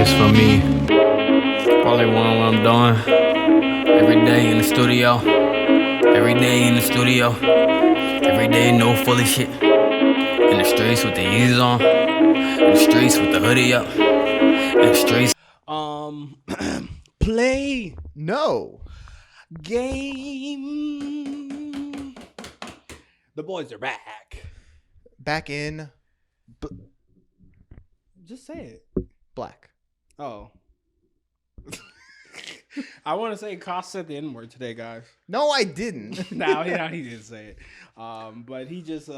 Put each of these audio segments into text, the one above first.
this for me. Probably one what I'm doing. Every day in the studio. Every day in the studio. Every day no fully shit. In the streets with the Yeezys on. In the streets with the hoodie up. In the streets. Play No. game. The boys are back. Back in Just say it. black. Oh. I want to say Cost said the N-word today, guys. No, I didn't. No, he didn't say it. But he just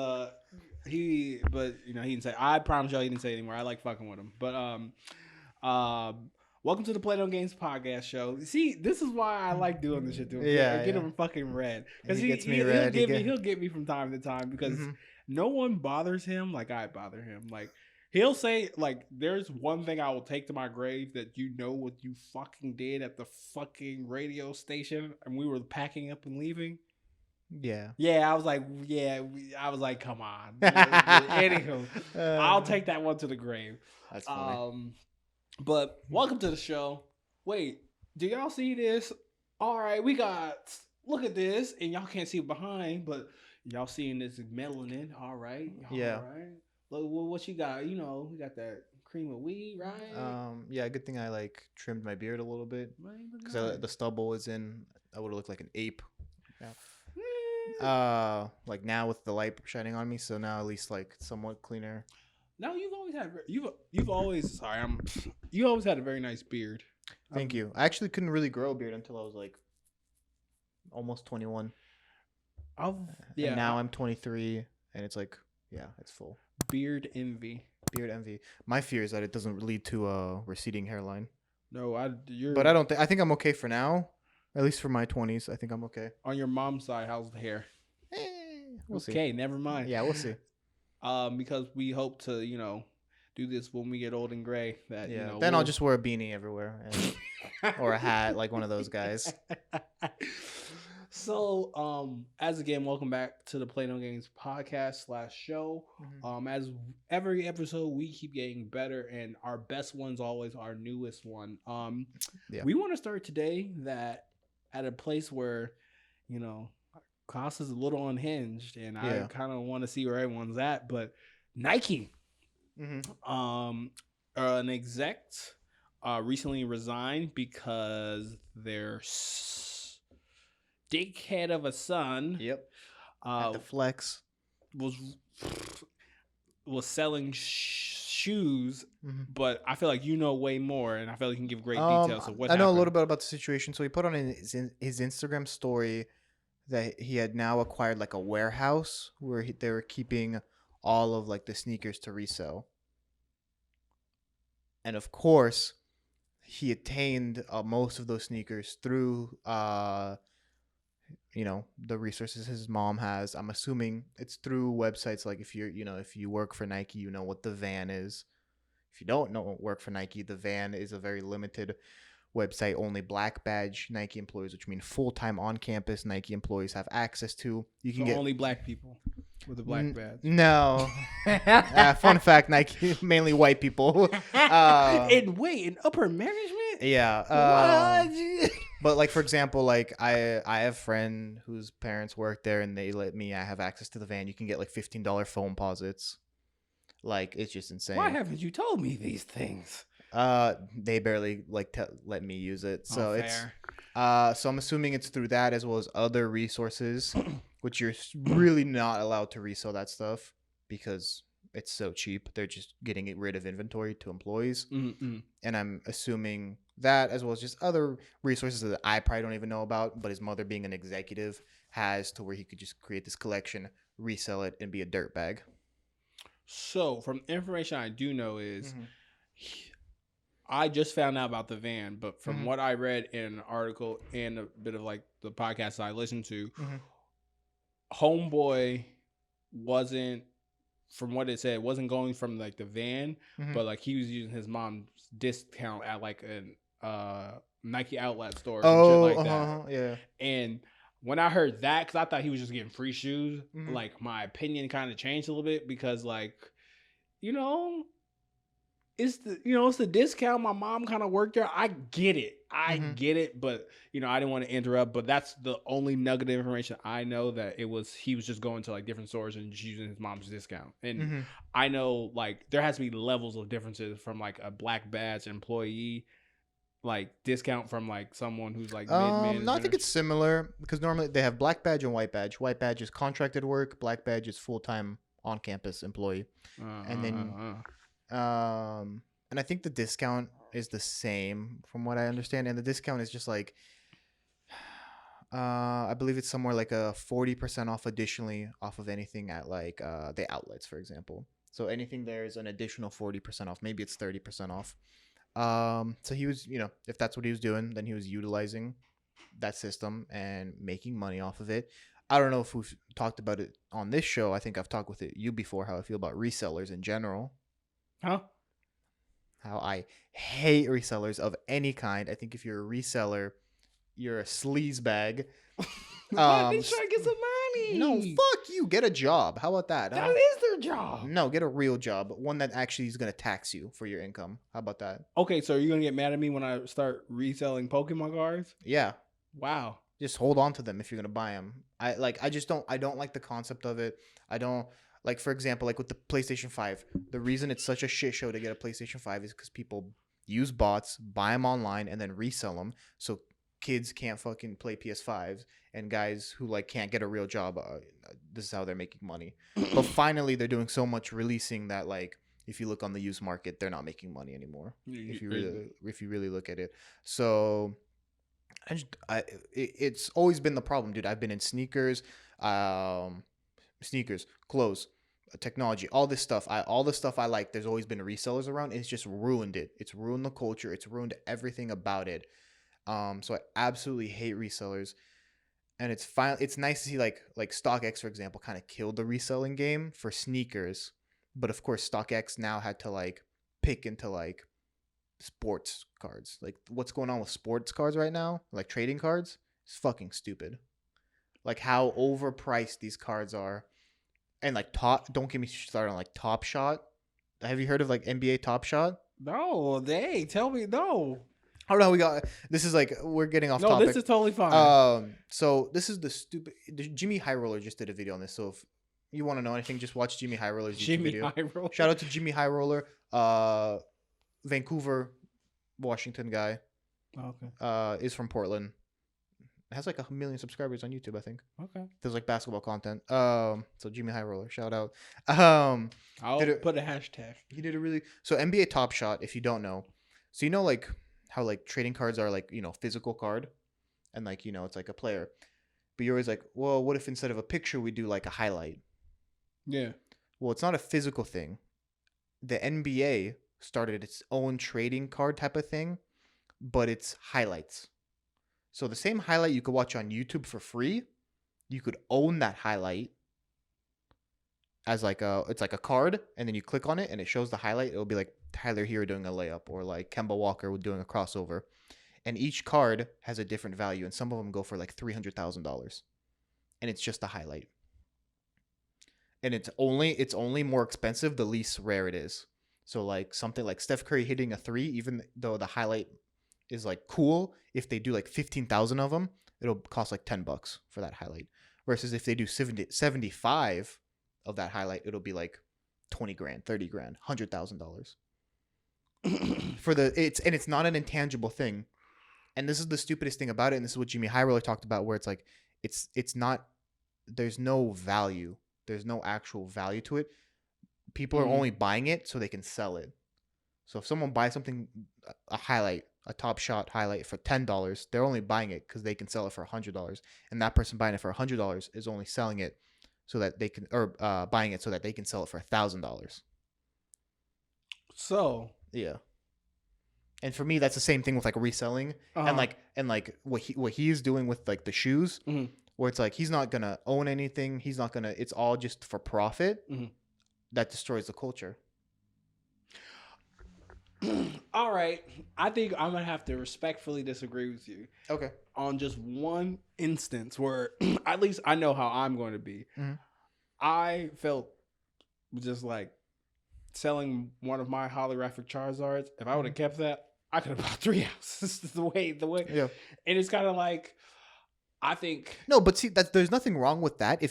he didn't say. I promise y'all he didn't say it anymore. I like fucking with him. But welcome to the Play No Games podcast show. See, this is why I like doing this shit to him. Yeah, I get him fucking red because he gets me red. He'll get me from time to time because no one bothers him like I bother him. Like he'll say like, "There's one thing I will take to my grave that you know what you fucking did at the fucking radio station, and we were packing up and leaving." Yeah. Yeah, I was like, come on. Anywho, I'll take that one to the grave. That's funny. But welcome to the show. Wait, do y'all see this? All right, look at this, and y'all can't see behind, but y'all seeing this melanin. All right. Yeah. All right. Look, what you got? You know, we got that cream of weed, right? Yeah, good thing I like trimmed my beard a little bit because the stubble is in. I would have looked like an ape. Yeah. Like now with the light shining on me, so now at least like somewhat cleaner. No, you always had a very nice beard. Thank you. I actually couldn't really grow a beard until I was like almost 21. Yeah. And now I'm 23, and it's like, yeah, it's full. Beard envy. Beard envy. My fear is that it doesn't lead to a receding hairline. No, But I don't think. I think I'm okay for now. At least for my 20s, I think I'm okay. On your mom's side, how's the hair? We'll see. Okay, never mind. Yeah, we'll see. Because we hope to, do this when we get old and gray. Then I'll just wear a beanie everywhere or a hat, like one of those guys. So, as again, welcome back to the Play No Games podcast / show. As every episode, we keep getting better, and our best one's always our newest one. We want to start today at a place where, Cost is a little unhinged, and I kind of want to see where everyone's at. But Nike, an exec recently resigned because their dickhead of a son, At the flex was selling shoes, but I feel like you know way more, and I feel like you can give great details of what happened. I know a little bit about the situation. So he put on his Instagram story that he had now acquired like a warehouse where they were keeping all of like the sneakers to resell. And of course, he attained most of those sneakers through the resources his mom has. I'm assuming it's through websites like if you work for Nike, you know what the van is. If you don't work for Nike, the van is a very limited website. Only black badge Nike employees, which mean full-time on-campus Nike employees, have access to. You can get only black people with a black badge. No. Fun fact: Nike mainly white people. In upper management. Yeah. But like for example, like I have a friend whose parents work there, and they let me. I have access to the van. You can get like $15 phone posits. Like it's just insane. Why haven't you told me these things? They barely let me use it. So fair. So I'm assuming it's through that as well as other resources, which you're really not allowed to resell that stuff because it's so cheap. They're just getting rid of inventory to employees. And I'm assuming that as well as just other resources that I probably don't even know about, but his mother being an executive has to where he could just create this collection, resell it, and be a dirtbag. So from information I do know is I just found out about the van, but from what I read in an article and a bit of like the podcast I listened to, Homeboy wasn't, from what it said, wasn't going from like the van, but like he was using his mom's discount at like an Nike outlet store or shit like that. Yeah. And when I heard that, because I thought he was just getting free shoes, like my opinion kind of changed a little bit because like, it's the discount. My mom kind of worked there. I get it. Mhm. But I didn't want to interrupt. But that's the only nugget of information I know, that he was just going to like different stores and just using his mom's discount. And Mhm. I know like there has to be levels of differences from like a black badge employee like discount from like someone who's like mid management. No, I think it's similar because normally they have black badge and white badge. White badge is contracted work. Black badge is full time on campus employee. And then and I think the discount is the same from what I understand. And the discount is just like I believe it's somewhere like a 40% off additionally off of anything at like the outlets, for example. So anything there is an additional 40% off. Maybe it's 30% off. So he was, if that's what he was doing, then he was utilizing that system and making money off of it. I don't know if we've talked about it on this show. I think I've talked with you before how I feel about resellers in general. Huh? How I hate resellers of any kind. I think if you're a reseller, you're a sleaze bag. Why they trying to get some money? No, fuck you. Get a job. How about that? That is their job. No, get a real job. One that actually is going to tax you for your income. How about that? Okay, so are you going to get mad at me when I start reselling Pokemon cards? Yeah. Wow. Just hold on to them if you're going to buy them. I don't like the concept of it. I don't like, for example, like with the PlayStation 5, the reason it's such a shit show to get a PlayStation 5 is because people use bots, buy them online, and then resell them. So kids can't fucking play PS5s, and guys who like can't get a real job, this is how they're making money. But finally they're doing so much releasing that like if you look on the used market, they're not making money anymore. If you really look at it. So it's always been the problem, dude. I've been in sneakers, clothes, technology, all this stuff. All the stuff I like, there's always been resellers around. It's just ruined it. It's ruined the culture. It's ruined everything about it. So I absolutely hate resellers. And it's nice to see like StockX, for example, kind of killed the reselling game for sneakers. But of course, StockX now had to like pick into like sports cards. Like what's going on with sports cards right now, like trading cards, it's fucking stupid. Like how overpriced these cards are. And like don't get me started on like Top Shot. Have you heard of like NBA Top Shot? No, tell me no. I don't know. This is like we're getting off topic. No, this is totally fine. So this is Jimmy High Roller just did a video on this. So if you want to know anything, just watch Jimmy High Roller's YouTube video. High Roller. Shout out to Jimmy High Roller, Vancouver, Washington guy. Okay. Is from Portland. Has like 1 million subscribers on YouTube, I think. Okay. Does like basketball content. So Jimmy High Roller, shout out. I'll put a hashtag. He did a really so NBA Top Shot. If you don't know, so you know like how like trading cards are like physical card, and like it's like a player, but you're always like, well, what if instead of a picture we do like a highlight? Yeah. Well, it's not a physical thing. The NBA started its own trading card type of thing, but it's highlights. So the same highlight you could watch on YouTube for free, you could own that highlight as it's like a card, and then you click on it and it shows the highlight. It'll be like Tyler Hero doing a layup or like Kemba Walker doing a crossover. And each card has a different value, and some of them go for like $300,000. And it's just a highlight. And it's only more expensive the least rare it is. So like something like Steph Curry hitting a 3, even though the highlight is like cool, if they do like 15,000 of them, it'll cost like $10 for that highlight. Versus if they do 75 of that highlight, it'll be like 20 grand, 30 grand, $100,000. It's not an intangible thing. And this is the stupidest thing about it, and this is what Jimmy High Roller talked about, where it's like it's not, there's no value. There's no actual value to it. People are only buying it so they can sell it. So if someone buys something, a Top Shot highlight for $10, they're only buying it because they can sell it for $100. And that person buying it for $100 is only selling it so that they can, or buying it so that they can sell it for $1,000. So yeah. And for me, that's the same thing with like reselling, and like what he is doing with like the shoes, where it's like he's not gonna own anything. He's not gonna. It's all just for profit. That destroys the culture. All right, I think I'm gonna have to respectfully disagree with you. Okay. On just one instance where at least I know how I'm going to be. I felt just like selling one of my holographic Charizards. If I would have kept that, I could have bought 3 houses. the way, Yeah. and it's kind of like, I think No, but see, there's nothing wrong with that.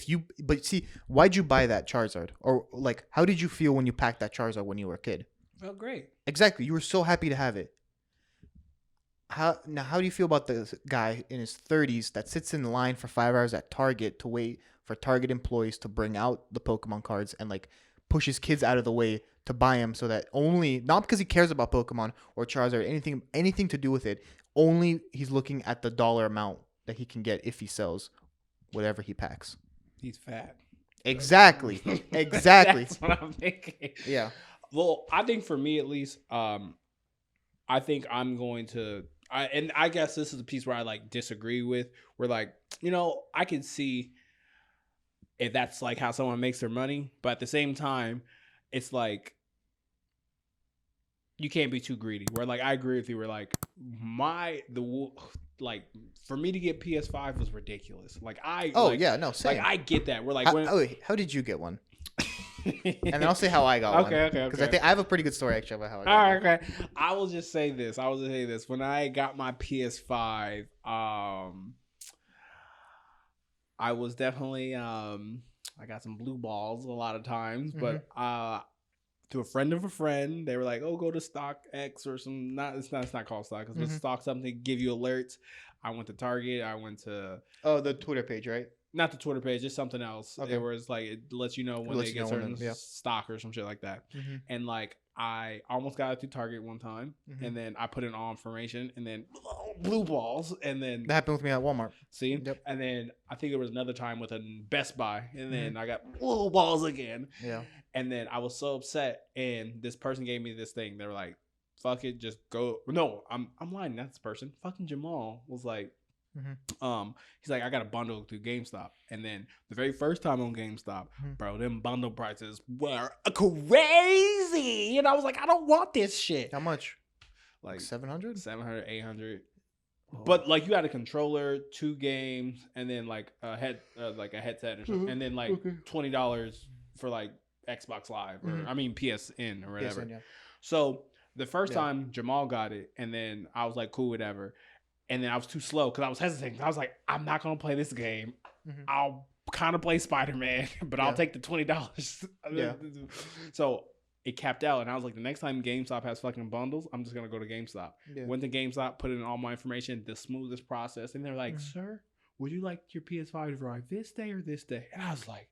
But see, why'd you buy that Charizard? Or like, how did you feel when you packed that Charizard when you were a kid? felt great. Exactly. You were so happy to have it. How do you feel about the guy in his 30s that sits in line for 5 hours at Target to wait for Target employees to bring out the Pokemon cards and like pushes kids out of the way to buy them so that only, not because he cares about Pokemon or Charizard, anything to do with it, only he's looking at the dollar amount that he can get if he sells whatever he packs. He's fat. Exactly. Exactly. That's what I'm thinking. Yeah. Well, I think for me at least, I think I'm going to. And I guess this is the piece where I like disagree with. Where like, I can see if that's like how someone makes their money, but at the same time, it's like you can't be too greedy. Where like I agree with you. Where like for me to get PS5 was ridiculous. Like same. Like I get that. We're like, how did you get one? And then I'll say how I got one. Okay. Because I think I have a pretty good story actually about how I got All one. right, okay. I will just say this. When I got my PS5, I was definitely I got some blue balls a lot of times, but to a friend of a friend, they were like, "Oh, go to Stock X or some it's not called Stock, because it's Stock something give you alerts." I went to Target. I went to the Twitter page, right? Not the Twitter page, just something else. Okay. It was like it lets you know when they get certain stock or some shit like that. And like I almost got it through Target one time, and then I put in all information, and then blue balls, and then that happened with me at Walmart. See, and then I think there was another time with a Best Buy, and then I got blue balls again. Yeah, and then I was so upset, and this person gave me this thing. They were like, "Fuck it, just go." No, I'm lying. That's the person. Fucking Jamal was like. He's like, I got a bundle through GameStop, and then the very first time on GameStop, bro, them bundle prices were crazy, and I was like, I don't want this shit. How much? Like 700, 800. But like you had a controller, 2 games, and then like a headset or something, and then like $20 for like Xbox Live or I mean PSN or whatever. PSN, yeah. So the first time Jamal got it, and then I was like, cool, whatever. And then I was too slow because I was hesitating. I was like, I'm not going to play this game. I'll kind of play Spider-Man, but I'll take the $20. Yeah. So it capped out. And I was like, the next time GameStop has fucking bundles, I'm just going to go to GameStop. Yeah. Went to GameStop, put in all my information, the smoothest process. And they're like, sir, would you like your PS5 to arrive this day or this day? And I was like,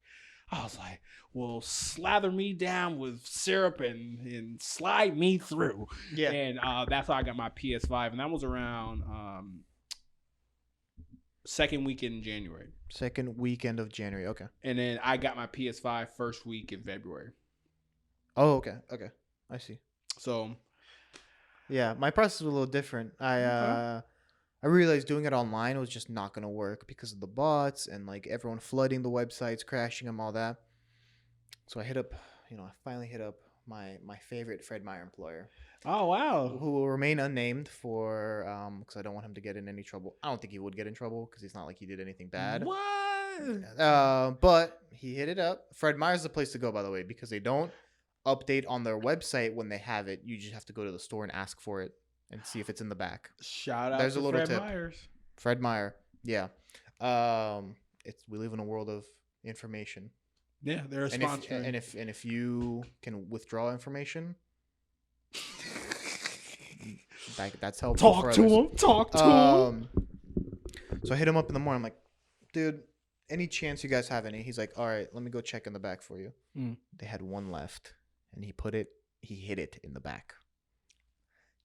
well, slather me down with syrup and slide me through. Yeah. And that's how I got my PS5. And that was around second weekend in January. Second weekend of January. Okay. And then I got my PS5 first week in February. Oh, okay. Okay. I see. So. Yeah, my process was a little different. I realized doing it online was just not going to work because of the bots and like everyone flooding the websites, crashing them, all that. So I finally hit up my favorite Fred Meyer employer. Oh, wow. Who will remain unnamed for, because I don't want him to get in any trouble. I don't think he would get in trouble because it's not like he did anything bad. What? But he hit it up. Fred Meyer's the place to go, by the way, because they don't update on their website when they have it. You just have to go to the store and ask for it. And see if it's in the back. Shout out There's to a little Fred tip. Myers. Fred Meyer. Yeah. We live in a world of information. Yeah, they're a sponsor. And if you can withdraw information, that's helpful. Talk to him. So I hit him up in the morning. I'm like, dude, any chance you guys have any? He's like, all right, let me go check in the back for you. They had one left, and he hid it in the back.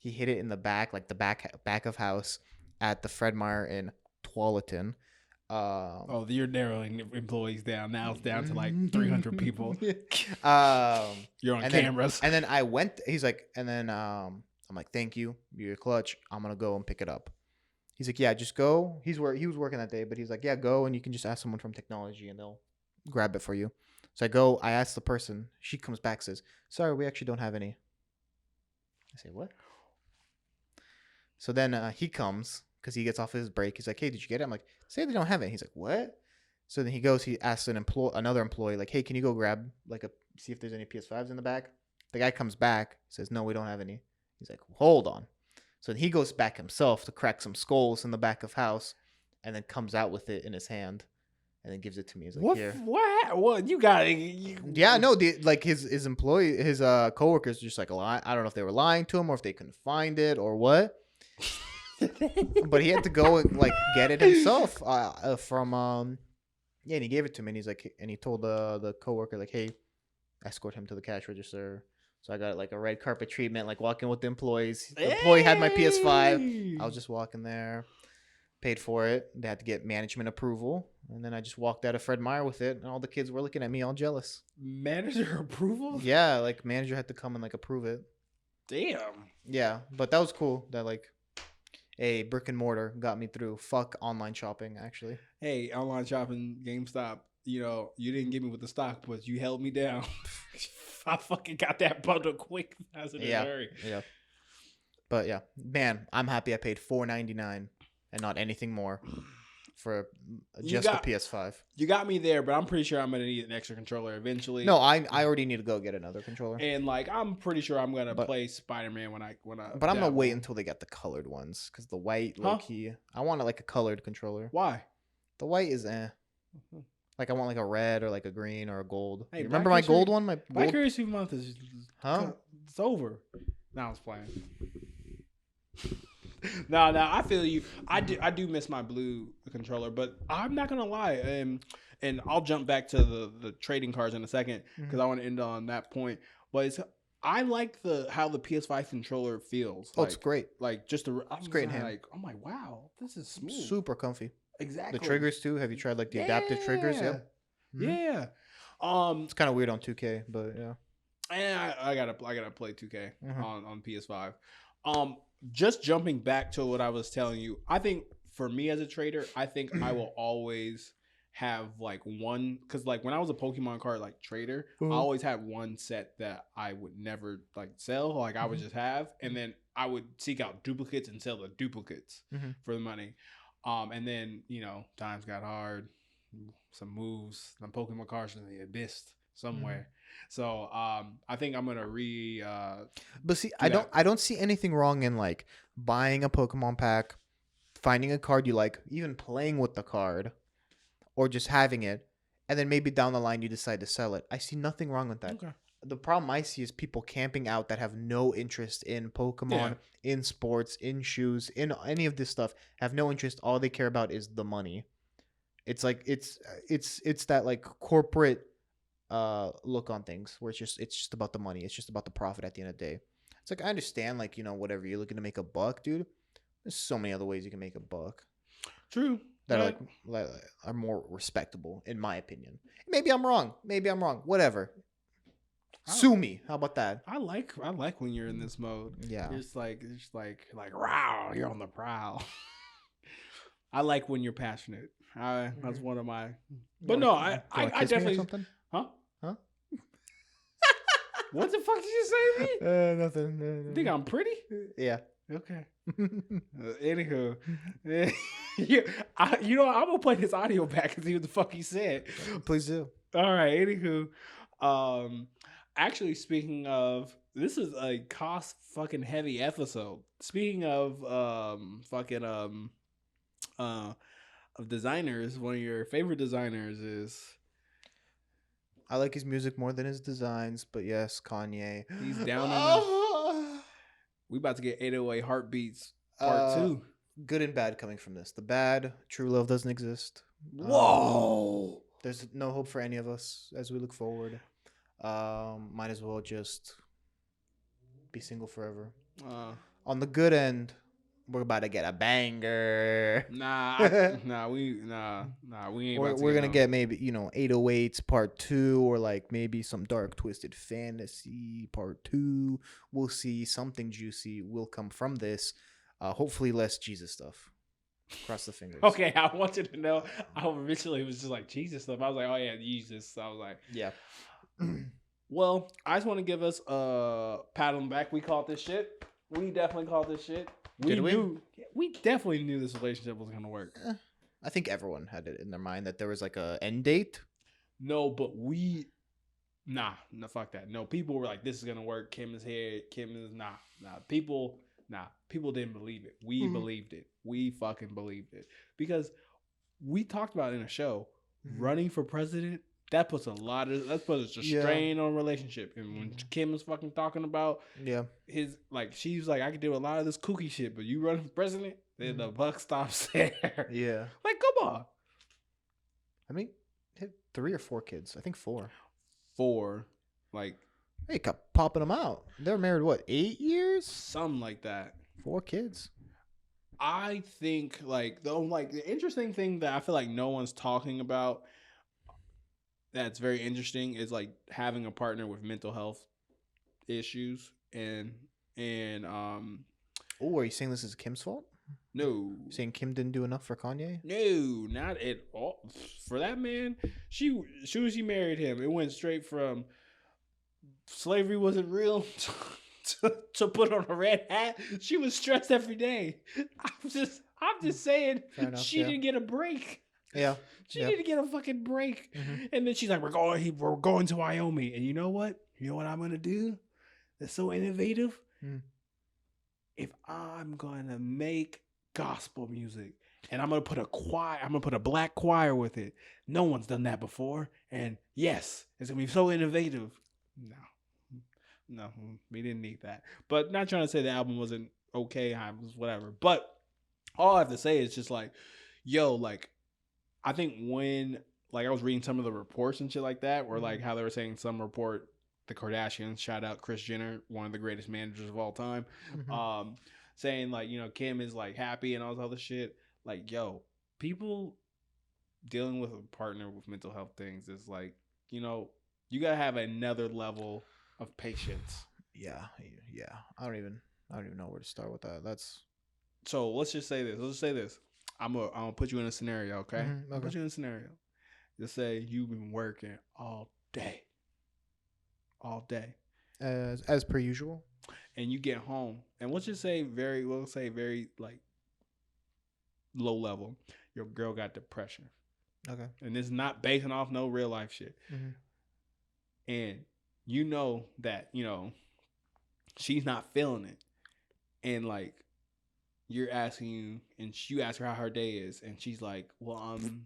He hid it in the back, like the back of house at the Fred Meyer in Tualatin. You're narrowing employees down. Now it's down to like 300 people. You're on cameras. And then I went. He's like, and then I'm like, thank you. You're clutch. I'm gonna go and pick it up. He's like, yeah, just go. He was working that day, but he's like, yeah, go, and you can just ask someone from technology, and they'll grab it for you. So I go. I ask the person. She comes back, says, sorry, we actually don't have any. I say, what? So then he comes because he gets off his break. He's like, hey, did you get it? I'm like, say they don't have it. He's like, what? So then he goes, he asks another employee, like, hey, can you go grab, see if there's any PS5s in the back? The guy comes back, says, no, we don't have any. He's like, hold on. So he goes back himself to crack some skulls in the back of house, and then comes out with it in his hand, and then gives it to me. He's like, here. What? You got it. Yeah, no, his employee, his coworkers, just like I don't know if they were lying to him or if they couldn't find it or what. But he had to go and like get it himself from yeah, and he gave it to me. And he's like, and he told the coworker like, hey, escort him to the cash register. So I got like a red carpet treatment, like walking with the employees. The employee had my PS5. I was just walking there, paid for it. They had to get management approval, and then I just walked out of Fred Meyer with it, and all the kids were looking at me all jealous. Manager approval? Yeah, like manager had to come and like approve it. Damn. Yeah, but that was cool. That like a brick and mortar got me through. Fuck online shopping, actually. Hey, online shopping, GameStop. You know, you didn't give me with the stock, but you held me down. I fucking got that bundle quick. As in a hurry. Yeah. But yeah, man, I'm happy I paid $4.99 and not anything more for just the PS5. You got me there, but I'm pretty sure I'm gonna need an extra controller eventually. No, I already need to go get another controller. And like, I'm pretty sure I'm gonna play Spider-Man when I. But I'm gonna wait until they get the colored ones because the white, low key, I want like a colored controller. Why? The white is Like I want like a red or like a green or a gold. Hey, remember my gold one? My Black History Month is huh? It's over. Now I was playing. No, I feel you. I do miss my blue controller, but I'm not gonna lie. And I'll jump back to the trading cards in a second because I want to end on that point. But I like how the PS5 controller feels. Oh, it's great. Like just it's great in hand. Like, I'm like, wow, this is smooth. Super comfy. Exactly. The triggers too. Have you tried like the adaptive triggers? Yep. Mm-hmm. Yeah. It's kind of weird on 2K, but yeah. And I gotta play 2K on PS5. Just jumping back to what I was telling you, I think for me as a trader, I think I will always have like one, because like when I was a Pokemon card like trader, I always had one set that I would never like sell. Like I would just have, and then I would seek out duplicates and sell the duplicates for the money. And then, you know, times got hard, some moves, some Pokemon cards in the abyss somewhere. So I think I'm gonna but see, I don't see anything wrong in like buying a Pokemon pack, finding a card you like, even playing with the card, or just having it, and then maybe down the line you decide to sell it. I see nothing wrong with that. Okay. The problem I see is people camping out that have no interest in Pokemon, in sports, in shoes, in any of this stuff, have no interest. All they care about is the money. It's like it's that like corporate look on things where it's just about the money. It's just about the profit at the end of the day. It's like I understand, like, you know, whatever, you're looking to make a buck, dude. There's so many other ways you can make a buck. True. That are like are more respectable, in my opinion. Maybe I'm wrong. Whatever. Sue me. How about that? I like when you're in this mode. Yeah. It's like wow, you're on the prowl. I like when you're passionate. That's one of my. But no, I definitely. Something? Huh? What the fuck did you say to me? Nothing. You think I'm pretty? Yeah. Okay. Anywho, you know, I'm gonna play this audio back and see what the fuck he said. Please do. All right. Anywho, actually, speaking of, this is a cost fucking heavy episode. Speaking of of designers, one of your favorite designers is. I like his music more than his designs, but yes, Kanye. He's down on we about to get 808 Heartbeats Part 2. Good and bad coming from this. The bad, true love doesn't exist. Whoa. There's no hope for any of us as we look forward. Might as well just be single forever. On the good end, we're about to get a banger. We ain't. We're gonna get maybe, you know, 808s Part 2, or like maybe some dark twisted fantasy Part 2. We'll see. Something juicy will come from this. Hopefully less Jesus stuff. Cross the fingers. Okay, I wanted to know. I originally was just like Jesus stuff. I was like, oh yeah, Jesus. So I was like, yeah. Well, I just want to give us a pat on the back. We called this shit. We definitely called this shit. We definitely knew this relationship was gonna work. I think everyone had it in their mind that there was like a end date. No, but we Nah, no, fuck that. No, people were like, this is gonna work. Kim is here. Kim is nah. People didn't believe it. We believed it. We fucking believed it. Because we talked about it in a show, running for president, that puts a strain on a relationship. And when Kim was fucking talking about his, like, she was like, I could do a lot of this kooky shit, but you running for president, then the buck stops there. Yeah. Like, come on. I mean, he had 3 or 4 kids. I think 4. 4, like, He kept popping them out. They were married, what, 8 years? something like that. 4 kids. I think the interesting thing that I feel like no one's talking about that's very interesting is like having a partner with mental health issues and Oh, are you saying this is Kim's fault? no. You're saying Kim didn't do enough for Kanye? No, not at all. For that man, as soon as she married him, it went straight from slavery wasn't real to put on a red hat. She was stressed every day. I'm just saying she didn't get a break. Yeah. She didn't get a fucking break. And then she's like, we're going to Wyoming. And you know what? You know what I'm gonna do? That's so innovative. If I'm gonna make gospel music and I'm gonna put a black choir with it. No one's done that before. And yes, it's gonna be so innovative. No, we didn't need that. But not trying to say the album wasn't okay, it was whatever. But all I have to say is just like, yo, like, I think when, like, I was reading some of the reports and shit like that, where like how they were saying some report, the Kardashians, shout out Kris Jenner, one of the greatest managers of all time, saying like, you know, Kim is like happy and all this other shit. Like, yo, people dealing with a partner with mental health things is like, you know, you gotta have another level of patience. Yeah. I don't even know where to start with that. That's so. Let's just say this. I'm gonna put you in a scenario, okay? I'll put you in a scenario. Just say you've been working all day, as per usual, and you get home, and we'll say very like low level. Your girl got depression. Okay, and this is not basing off no real life shit. And you know that, you know, she's not feeling it. And like, you're asking you, and you ask her how her day is, and she's like, well, I'm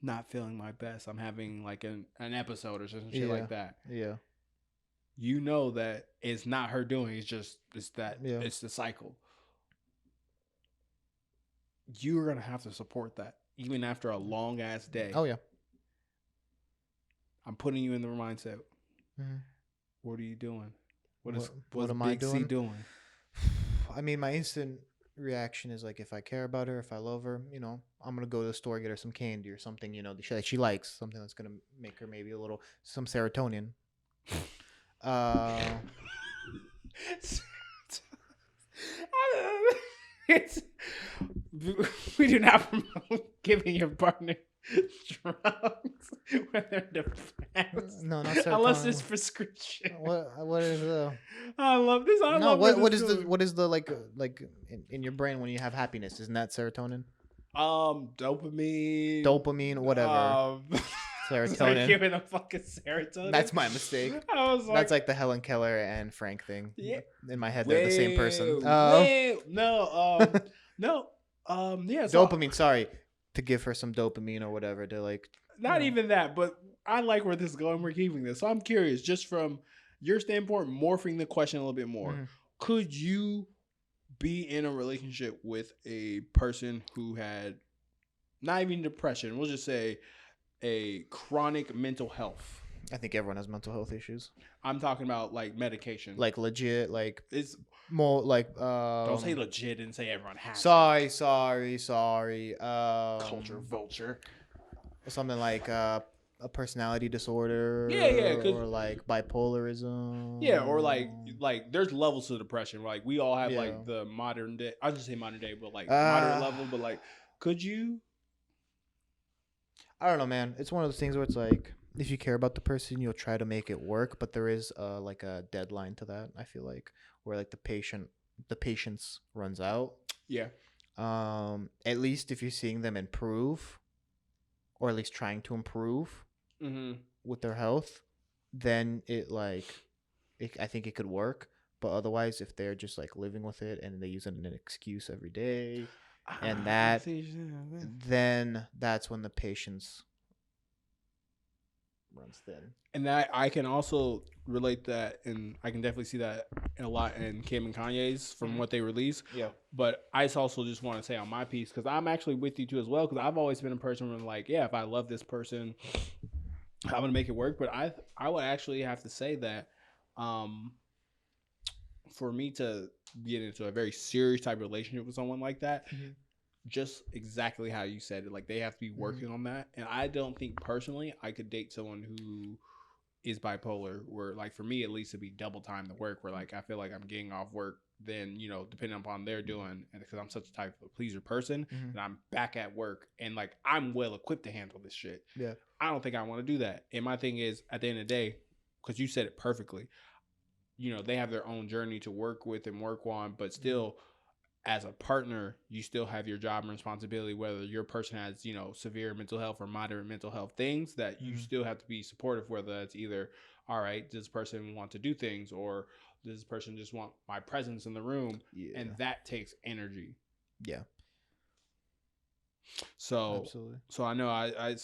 not feeling my best. I'm having like an episode or some shit like that. Yeah. You know that it's not her doing. It's the cycle. You're going to have to support that even after a long ass day. Oh, yeah. I'm putting you in the mindset. What are you doing? What's am Big I C doing? I mean, my instant reaction is like, if I care about her, if I love her, you know, I'm gonna go to the store, get her some candy or something, you know, that she likes, something that's gonna make her maybe some serotonin. We do not promote giving your partner drugs when they're depressed. No, not serotonin. Unless it's prescription. What is I love this. What is the like in your brain when you have happiness? Isn't that serotonin? Dopamine, whatever. Serotonin. Giving a fucking serotonin. That's my mistake. That's like the Helen Keller and Frank thing. Yeah. In my head, they're the same person. Yeah. Dopamine. Sorry, to give her some dopamine or whatever. To like. Not even that, but I like where this is going. We're keeping this, so I'm curious, just from your standpoint, morphing the question a little bit more. Could you be in a relationship with a person who had not even depression? We'll just say a chronic mental health. I think everyone has mental health issues. I'm talking about like medication, like legit, like it's more like. Don't say legit and say everyone has. Sorry. Culture vulture. Something like a personality disorder. Yeah, or like bipolarism. Yeah, or like there's levels to depression. Like we all have like the modern day. I just say modern day, but like moderate level. But like, could you? I don't know, man. It's one of those things where it's like, if you care about the person, you'll try to make it work, but there is like a deadline to that. I feel like where like the patience runs out. Yeah. At least if you're seeing them improve, or at least trying to improve with their health, then I think it could work. But otherwise, if they're just like living with it and they use it as an excuse every day, and that, then that's when the patience runs thin. And that I can also relate that, and I can definitely see that a lot in Kim and Kanye's from what they release. Yeah. But I also just want to say on my piece, because I'm actually with you too as well, because I've always been a person where I'm like, yeah, if I love this person, I'm gonna make it work. But I would actually have to say that for me to get into a very serious type of relationship with someone like that, just exactly how you said it, like they have to be working on that. And I don't think personally I could date someone who is bipolar, where like for me at least it'd be double time the work, where like I feel like I'm getting off work, then depending upon they're doing, and because I'm such a type of pleaser person, and I'm back at work and like I'm well equipped to handle this shit. Yeah. I don't think I want to do that. And my thing is, at the end of the day, because you said it perfectly, they have their own journey to work with and work on, but still, as a partner, you still have your job and responsibility, whether your person has, severe mental health or moderate mental health things that you still have to be supportive, whether that's either, all right, does this person want to do things, or does this person just want my presence in the room? Yeah. And that takes energy. Yeah. So, absolutely. So I know I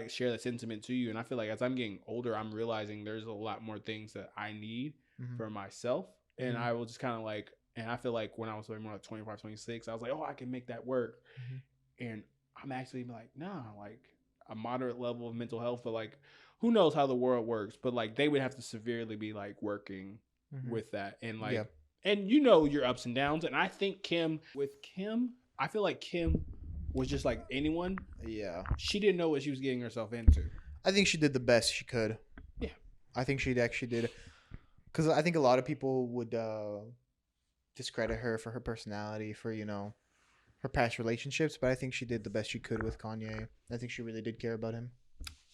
share that sentiment to you. And I feel like as I'm getting older, I'm realizing there's a lot more things that I need for myself. And I will just kind of like, and I feel like when I was more like 25, 26, I was like, oh, I can make that work. And I'm actually like, nah, like a moderate level of mental health, but like, who knows how the world works, but like they would have to severely be like working with that. And like, and your ups and downs. And I think Kim, I feel like Kim was just like anyone. Yeah. She didn't know what she was getting herself into. I think she did the best she could. Yeah. I think she actually did. Because I think a lot of people would discredit her for her personality, for, her past relationships. But I think she did the best she could with Kanye. I think she really did care about him.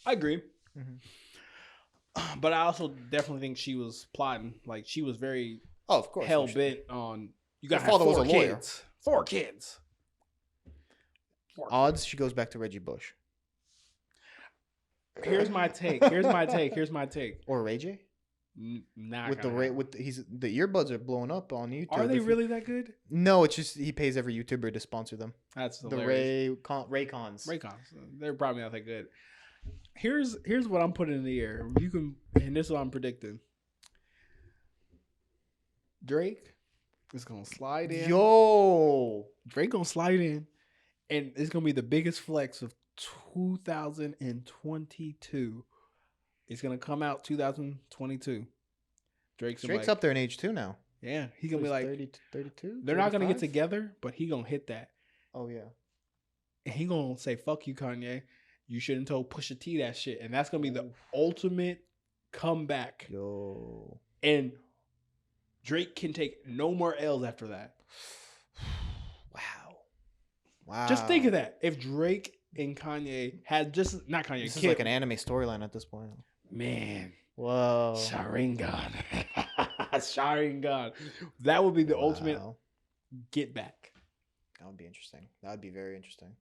I agree. But I also definitely think she was plotting. Like, she was very of course hell-bent on, you got to have father was a lawyer. 4 kids. Odds she goes back to Reggie Bush. Here's my take. Or Ray J? Not with the earbuds are blowing up on YouTube. Are they really that good? No, it's just he pays every YouTuber to sponsor them. That's the Raycons. They're probably not that good. Here's what I'm putting in the air. You can, and this is what I'm predicting. Drake is gonna slide in. Drake gonna slide in, and it's gonna be the biggest flex of 2022. It's gonna come out 2022. Drake's up there in age too now. Yeah, he's gonna be like 30, 32. They're 35? Not gonna get together, but he gonna hit that. Oh yeah, and he gonna say, "Fuck you, Kanye. You shouldn't told Pusha T that shit." And that's gonna be the ultimate comeback. And Drake can take no more L's after that. Wow. Just think of that. If Drake and Kanye had just not Kanye, this is like an anime storyline at this point. Man. Whoa. Sharingan. Sharingan. That would be the ultimate get back. That would be interesting. That would be very interesting.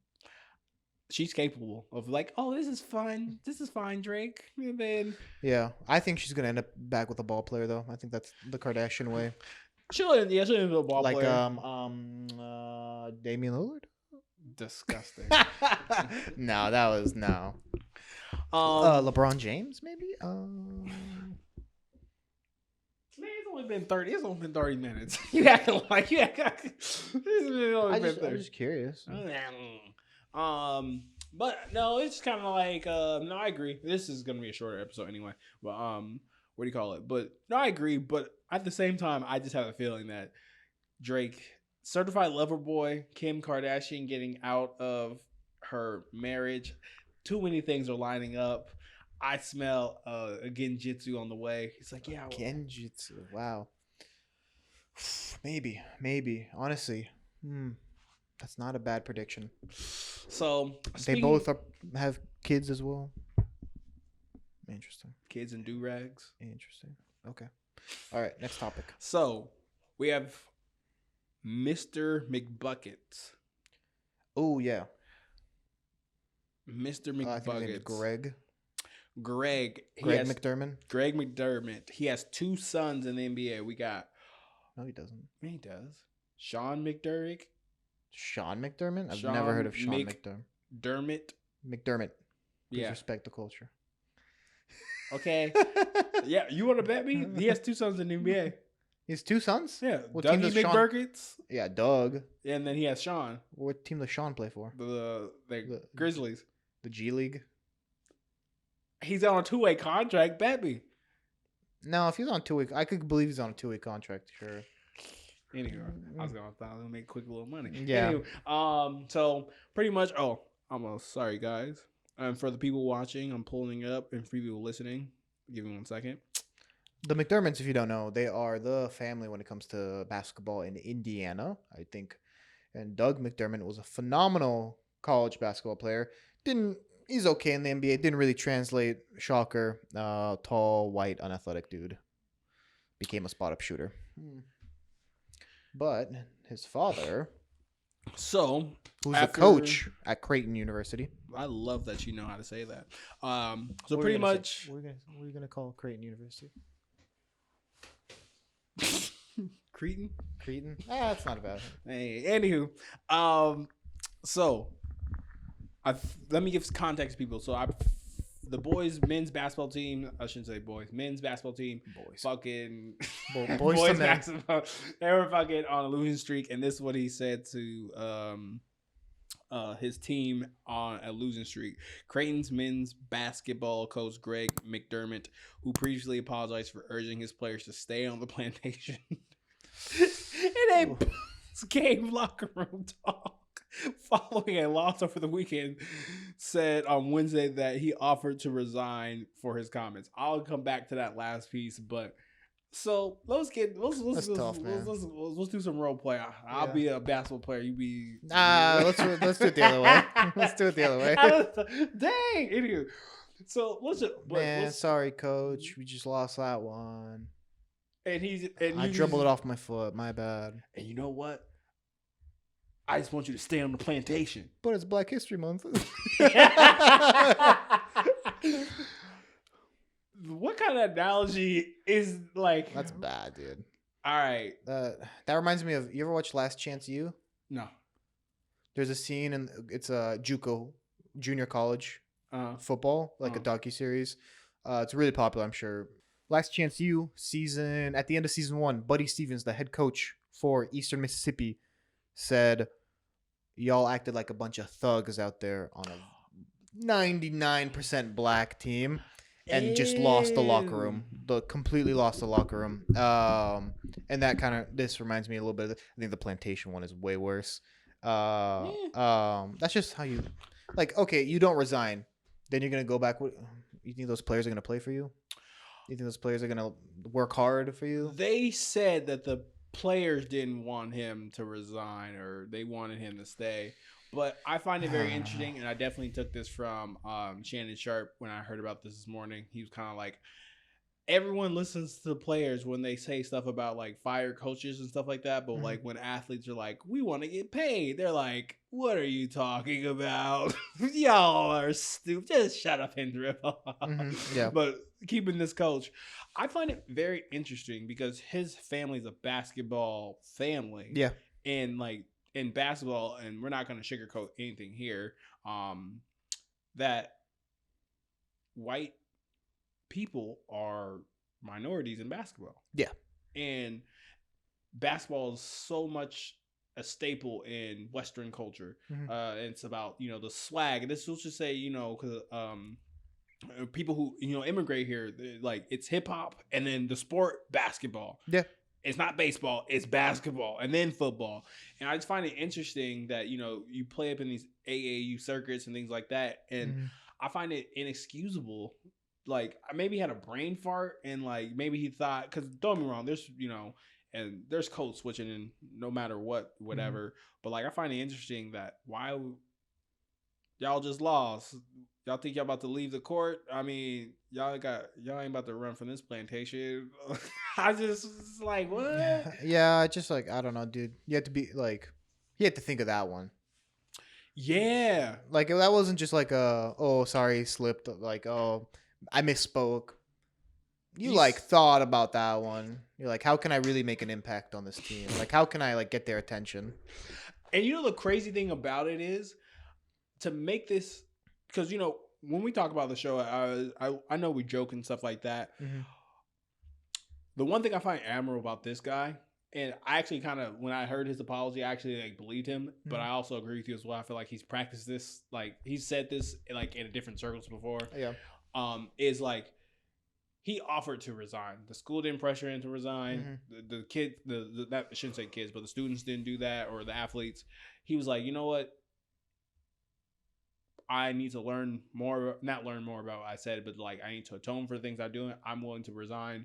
She's capable of like, oh, this is fun. This is fine, Drake. And then I think she's gonna end up back with a ball player though. I think that's the Kardashian way. She'll end up a ball player. Like Damian Lillard. Disgusting. No, that was no. LeBron James, maybe. Man, it's only been 30. It's only been 30 minutes. You acting like you. I'm just curious. But no, it's kind of like no, I agree. This is gonna be a shorter episode anyway. But what do you call it? But no, I agree. But at the same time, I just have a feeling that Drake, certified lover boy, Kim Kardashian getting out of her marriage. Too many things are lining up. I smell a genjutsu on the way. He's like, yeah. Genjutsu. Wow. Maybe. Honestly. That's not a bad prediction. So they both have kids as well. Interesting. Kids and do-rags. Interesting. Okay. All right. Next topic. So we have Mr. McBuckets. Oh, yeah. Mr. McBuckets. I think his name's Greg. Greg. Greg McDermott. Greg McDermott. He has 2 sons in the NBA. We got. No, he doesn't. Yeah, he does. Sean McDermott. Sean McDermott? I've never heard of Sean McDermott. McDermott. Please respect the culture. Okay. Yeah, you want to bet me? He has 2 sons in the NBA. He has 2 sons? Yeah. What Dougie team does McBurkets. Yeah, Doug. And then he has Sean. What team does Sean play for? The Grizzlies. The G League? He's on a 2-way contract. Bet me. No, if he's on 2-way, I could believe he's on a 2-way contract. Sure. Anyway, I was gonna make quick little money. Yeah. Anyway, so pretty much. Oh, sorry guys. For the people watching, I'm pulling it up, and for people listening, give me 1 second. The McDermotts, if you don't know, they are the family when it comes to basketball in Indiana, I think. And Doug McDermott was a phenomenal college basketball player. He's okay in the NBA. Didn't really translate. Shocker. Tall, white, unathletic dude. Became a spot-up shooter. But his father, who's a coach at Creighton University. I love that you know how to say that. So pretty much, what are you gonna call Creighton University? Creighton. That's not bad. Hey, anywho, so let me give context, people. So the boys' men's basketball team. I shouldn't say boys. Men's basketball team. Fucking boys basketball. They were fucking on a losing streak, and this is what he said to his team on a losing streak. Creighton's men's basketball coach Greg McDermott, who previously apologized for urging his players to stay on the plantation in a post-game locker room talk following a loss over the weekend, said on Wednesday that he offered to resign for his comments. I'll come back to that last piece, but so let's do some role play. I'll be a basketball player. You be let's do it the other way. Let's do it the other way. Dang, anyway. So sorry, coach. We just lost that one. And I dribbled it off my foot. My bad. And you know what? I just want you to stay on the plantation. But it's Black History Month. What kind of analogy is like? That's bad, dude. All right. That reminds me of, you ever watch Last Chance U? No. There's a scene, and it's a JUCO, junior college football, like a docuseries. It's really popular, I'm sure. Last Chance U at the end of season 1, Buddy Stevens, the head coach for Eastern Mississippi, said, y'all acted like a bunch of thugs out there on a 99% black team and just lost the locker room. Completely lost the locker room. And that this reminds me a little bit of I think the plantation one is way worse. That's just how you, like, okay, you don't resign, then you're going to go back. You think those players are going to play for you? You think those players are going to work hard for you? They said that the players didn't want him to resign, or they wanted him to stay. But I find it very interesting, and I definitely took this from Shannon Sharp when I heard about this morning. He was kind of like, everyone listens to the players when they say stuff about like fire coaches and stuff like that. But like when athletes are like, we want to get paid, they're like, what are you talking about? Y'all are stupid. Just shut up and dribble. Yeah. But keeping this coach, I find it very interesting because his family's a basketball family. Yeah. And like in basketball, and we're not going to sugarcoat anything here, that white people are minorities in basketball. Yeah. And basketball is so much a staple in Western culture. It's about, the swag. And this will just say, because people who, immigrate here, like it's hip hop and then the sport basketball. Yeah. It's not baseball, it's basketball and then football. And I just find it interesting that, you play up in these AAU circuits and things like that. And I find it inexcusable. Like, maybe he had a brain fart and like maybe he thought, because don't get me wrong, there's and there's code switching and no matter whatever. But like, I find it interesting that why y'all just lost. Y'all think y'all about to leave the court? I mean, y'all ain't about to run from this plantation. I just like, what? Yeah, just like, I don't know, dude. You have to be like, you have to think of that one. Yeah. Like, that wasn't just like sorry, slipped. Like, I misspoke. You He's- like thought about that one. You're like, how can I really make an impact on this team? Like, how can I like get their attention? And you know the crazy thing about it is to make this, because you know when we talk about the show, I know we joke and stuff like that. Mm-hmm. The one thing I find admirable about this guy, and I actually kind of when I heard his apology, I actually like believed him. But I also agree with you as well. I feel like he's practiced this, like he's said this like in different circles before. Yeah. Is like he offered to resign. The school didn't pressure him to resign. The kids, that I shouldn't say kids, but the students didn't do that, or the athletes. He was like, you know what? I need to learn more, not learn more about what I said, but like I need to atone for the things I'm doing. I'm willing to resign.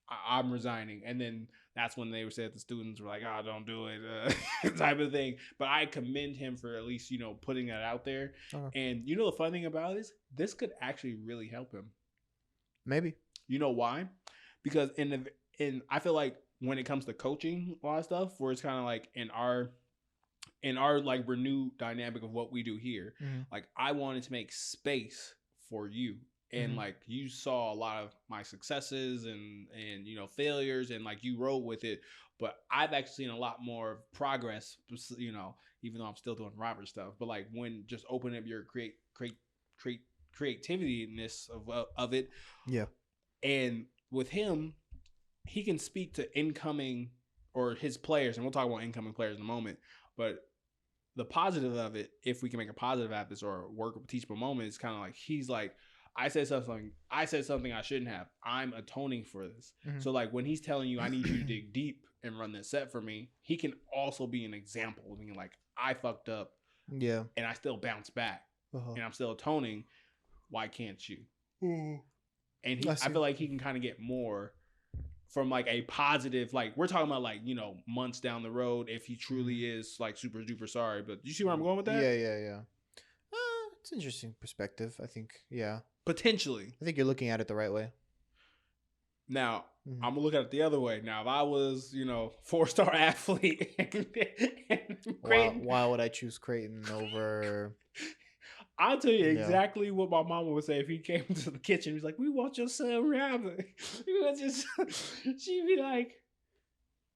I'm resigning. And then that's when they were said the students were like, oh, don't do it, type of thing. But I commend him for at least, you know, putting that out there. And you know, the funny thing about it is this could actually really help him. Maybe. You know why? Because I feel like when it comes to coaching a lot of stuff, where it's kind of like in our like renewed dynamic of what we do here, like I wanted to make space for you. And like you saw a lot of my successes and you know failures, and like you rode with it. But I've actually seen a lot more progress, you know, even though I'm still doing Robert stuff. But like when just opening up your creativiness of it, yeah. And with him, he can speak to incoming or his players, and we'll talk about incoming players in a moment. But the positive of it, if we can make a positive out of this or work with teachable moment, is kind of like he's like, I said something I shouldn't have. I'm atoning for this. So like when he's telling you I need you to dig deep and run this set for me, he can also be an example of being like, I fucked up. Yeah. And I still bounce back. And I'm still atoning. Why can't you? And I feel like he can kind of get more from like a positive, like we're talking about like, you know, months down the road if he truly is like super duper sorry. But you see where I'm going with that? Yeah. It's an interesting perspective. I think, yeah. Potentially. I think you're looking at it the right way. Now, I'm gonna look at it the other way. Now, if I was, you know, 4-star athlete, Why would I choose Creighton over? I'll tell you exactly what my mama would say if he came to the kitchen. He's like, "We want your son Robert." She'd be like,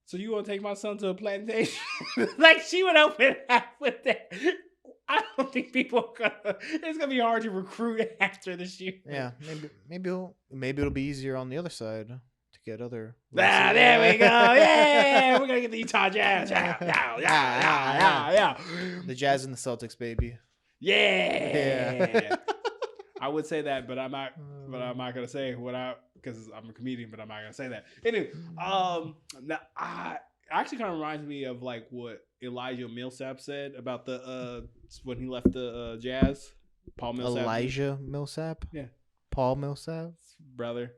"So you want to take my son to a plantation?" Like she would open up with that. I don't think people are gonna. It's gonna be hard to recruit after the shoot. Yeah, maybe it'll be easier on the other side to get other. There we go. Yeah, we're gonna get the Utah Jazz. Yeah. The Jazz and the Celtics, baby. Yeah. I would say that, but I'm not. But I'm not gonna say because I'm a comedian. But I'm not gonna say that. Anyway, now actually kind of reminds me of like what Elijah Millsap said about the when he left the Jazz. Paul Millsap. Elijah Millsap. Yeah. Paul Millsap. Brother.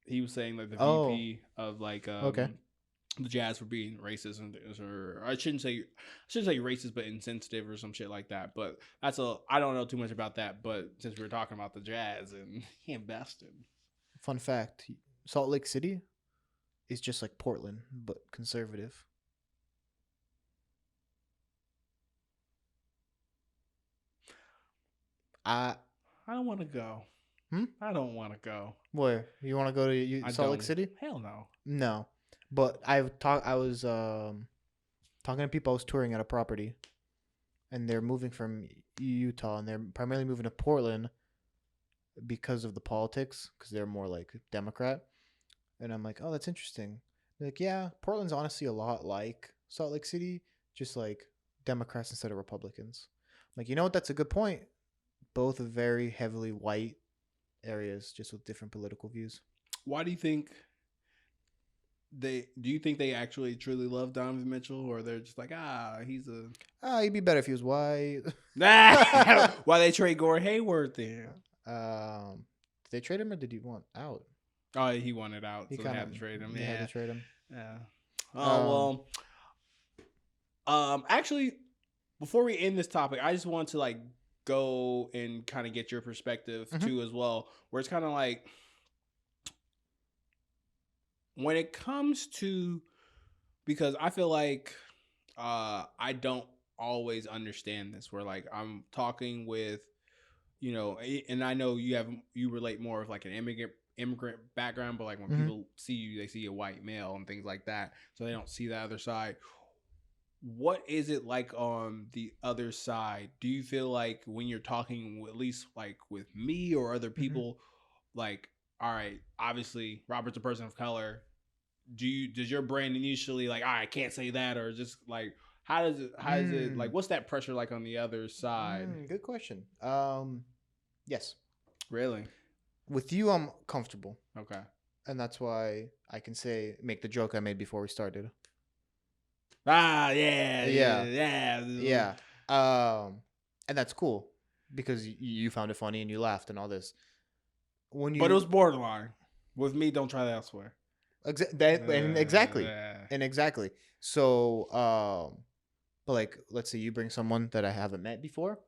He was saying like the VP of like the Jazz for being racist, or I shouldn't say racist, but insensitive or some shit like that. But I don't know too much about that. But since we were talking about the Jazz and he invested. Fun fact: Salt Lake City is just like Portland, but conservative. I don't want to go. I don't want to go. Where you want to go to Salt Lake City? Hell no. No, but I was talking to people. I was touring at a property, and they're moving from Utah, and they're primarily moving to Portland because of the politics, because they're more like Democrat. And I'm like, oh, that's interesting. They're like, yeah, Portland's honestly a lot like Salt Lake City, just like Democrats instead of Republicans. I'm like, you know what? That's a good point. Both very heavily white areas, just with different political views. Why do you think do you think they actually truly love Donovan Mitchell, or they're just like, he'd be better if he was white. Why they trade Gore Hayward then? Did they trade him or did he want out? Oh, he wanted out, so they had to trade him. They had to trade him. Yeah. Oh well. Actually, before we end this topic, I just want to like go and kind of get your perspective too as well, where it's kind of like when it comes to, because I feel like I don't always understand this, where like I'm talking with you know, and I know you relate more of like an immigrant background, but like when Mhm. people see you, they see a white male and things like that, so they don't see the other side. What is it like on the other side? Do you feel like when you're talking, at least like with me or other Mhm. people, like, all right, obviously Robert's a person of color. Does your brain initially like, all right, I can't say that, or just like how does it like, Mm. what's that pressure like on the other side? Good question. Yes. Really? With you, I'm comfortable, Okay. and that's why I can make the joke I made before we started. Ah, yeah, Yeah, yeah, yeah. And that's cool because you found it funny and you laughed and all this. When but it was you borderline. With me, don't try that elsewhere. exactly, Yeah. and exactly. So, but like, let's say you bring someone that I haven't met before.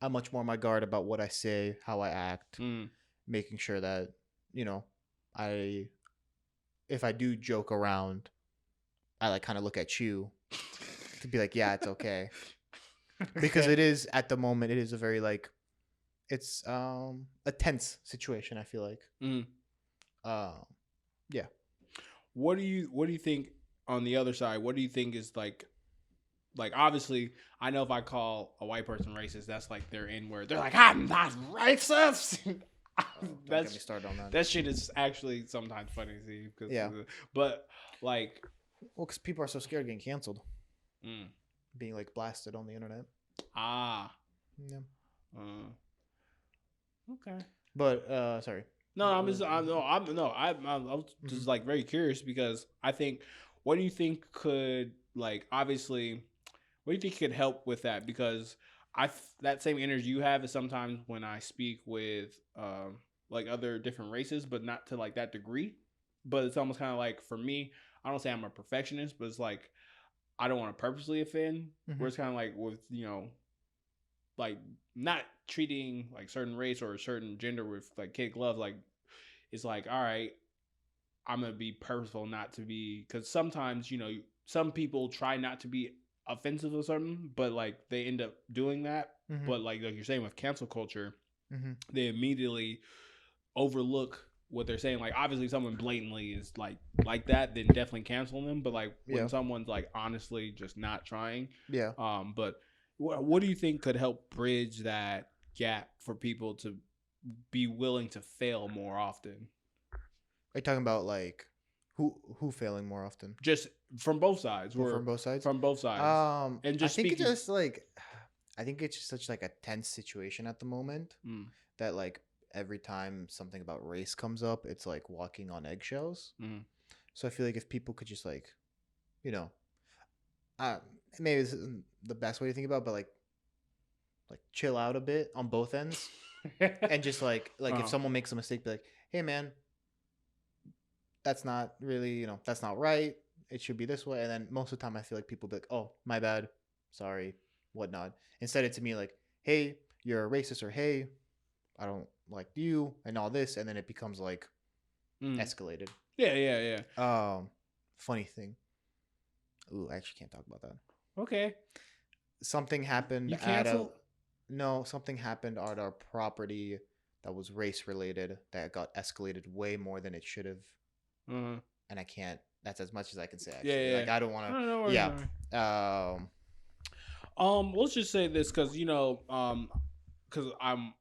I'm much more on my guard about what I say, how I act, Mm. making sure that you know, I if I do joke around, I like kind of look at you to be like, yeah, it's okay, because Okay. it is at the moment. It is a very like it's a tense situation. I feel like Mm. um yeah. What do you think on the other side? What do you think is like obviously I know if I call a white person racist, that's like their N word. They're like, I'm not racist. Don't get me That's started on that. that shit is actually sometimes funny to see because Yeah. but like Well, because people are so scared of getting canceled, mm, being like blasted on the internet. ah Yeah. uh, okay. But sorry. No, I'm just I'm no I'm no I'm just like very curious because I think what do you think could like obviously what do you think could help with that? Because that same energy you have is sometimes when I speak with like other different races, but not to like that degree. But it's almost kind of like for me, I don't say I'm a perfectionist, but it's like I don't want to purposely offend. Where it's kind of like with like not treating like certain race or a certain gender with like kid gloves. Like it's like all right, I'm gonna be purposeful not to be because sometimes some people try not to be offensive or something, but like they end up doing that. Mm-hmm. But like you're saying with cancel culture, Mm-hmm. they immediately overlook what they're saying. Like obviously, someone blatantly is like that, then definitely cancel them. But like when Yeah. someone's like honestly just not trying, Yeah. but what do you think could help bridge that gap for people to be willing to fail more often? Are you talking about like who failing more often? Just from both sides. Well, We're from both sides. from both sides, and I just think it's speaking. just like I think it's just such like a tense situation at the moment Mm, that like every time something about race comes up, it's like walking on eggshells. mm. So I feel like if people could just like, you know, uh, maybe this isn't the best way to think about, it, but like chill out a bit on both ends, and just like if Uh-huh. someone makes a mistake, be like, hey man, that's not really that's not right. It should be this way. And then most of the time, I feel like people be like, oh my bad, sorry, whatnot. Instead, it's to me like, hey, you're a racist, or hey, I don't like you, and all this, and then it becomes like Mm. escalated. Yeah, yeah, yeah. Funny thing. Ooh, I actually can't talk about that. Okay. Something happened You at a cancel? no, something happened at our property that was race related that got escalated way more than it should have, Uh-huh. and I can't. That's as much as I can say Yeah, actually. yeah, Like yeah. I don't want No, no to. worries, Yeah. no worries. Let's just say this because because I'm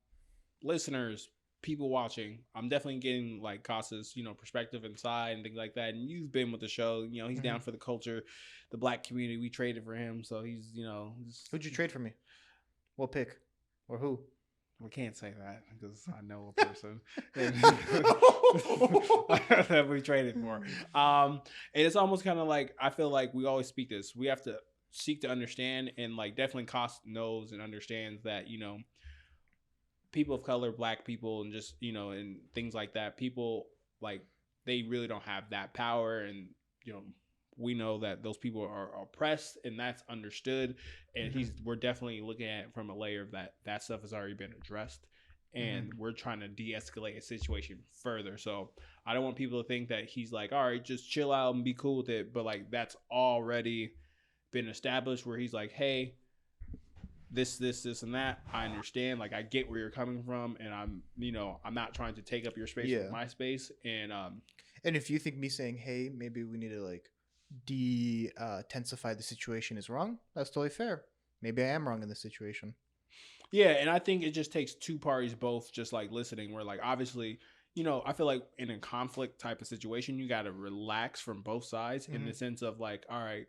listeners, people watching. I'm definitely getting like Casa's perspective inside and things like that. And you've been with the show. He's Mhm. down for the culture, the black community. We traded for him, so he's just, Who'd you trade for me? What pick? Or who? I can't say that because I know a person that we traded for. And it's almost kind of like I feel like we always speak this. We have to seek to understand, and like definitely Cost knows and understands that people of color, black people, and just and things like that. People like they really don't have that power, and you know we know that those people are oppressed, and that's understood. And we're definitely looking at it from a layer of that stuff has already been addressed, and we're trying to de-escalate a situation further. So I don't want people to think that he's like, all right, just chill out and be cool with it, but like that's already been established where he's like, hey, this, and that. I understand. Like, I get where you're coming from, and I'm not trying to take up your space with my space. And if you think me saying, hey, maybe we need to like intensify the situation is wrong, that's totally fair. Maybe I am wrong in this situation. Yeah, and I think it just takes two parties both just like listening. Where like obviously, I feel like in a conflict type of situation, you got to relax from both sides in the sense of like, all right,